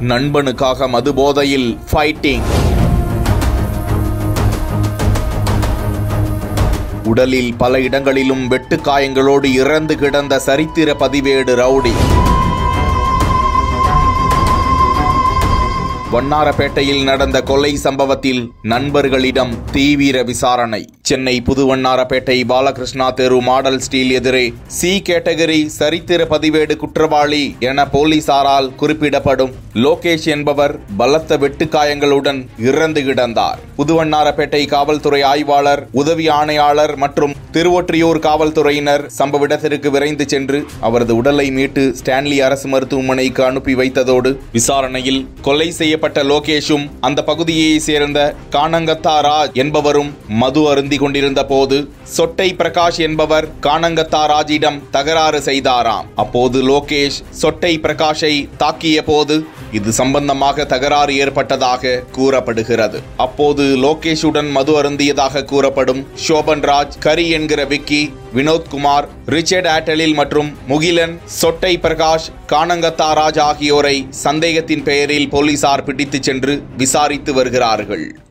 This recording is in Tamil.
நண்பனுக்காக மதுபோதையில் ஃபைட்டிங். உடலில் பல இடங்களிலும் வெட்டுக்காயங்களோடு இறந்து கிடந்த சரித்திர பதிவேடு ரவுடி. வண்ணாரப்பேட்டையில் நடந்த கொலை சம்பவத்தில் நண்பர்களிடம் தீவிர விசாரணை. சென்னை புதுவண்ணாரப்பேட்டை பாலகிருஷ்ணா தெரு மாடல் ஸ்டீல் எதிரே சி கேட்டகரி சரித்திர பதிவேடு குற்றவாளி என போலீசாரால் குறிப்பிடப்படும் லோகேஷ் என்பவர் பலத்த வெட்டுக்காயங்களுடன் இறந்து கிடந்தார். புதுவண்ணாரப்பேட்டை காவல்துறை ஆய்வாளர், உதவி ஆணையாளர் மற்றும் திருவொற்றியூர் காவல்துறையினர் சம்பவ இடத்திற்கு விரைந்து சென்று அவரது உடலை மீட்டு ஸ்டான்லி அரசு மருத்துவமனைக்கு அனுப்பி வைத்ததோடு விசாரணையில் கொலை செய்யப்பட்ட லோகேஷும் அந்த பகுதியை சேர்ந்த கானங்கத்தா ராஜ் என்பவரும் மது அருந்தி கொண்டிருந்த போது சொட்டை பிரகாஷ் என்பவர் கானங்கத்தா ராஜிடம் தகராறு செய்தாராம். அப்போது லோகேஷ் சொட்டை பிரகாஷை தாக்கிய போது இது சம்பந்தமாக தகராறு ஏற்பட்டதாக கூறப்படுகிறது. அப்போது லோகேஷுடன் மது அருந்தியதாக கூறப்படும் சோபன்ராஜ், கரி என்கிற விக்கி, வினோத்குமார், ரிச்சர்ட் ஆட்டலில் மற்றும் முகிலன், சொட்டை பிரகாஷ், கானங்கத்தா ராஜ் ஆகியோரை சந்தேகத்தின் பெயரில் போலீசார் பிடித்து சென்று விசாரித்து வருகிறார்கள்.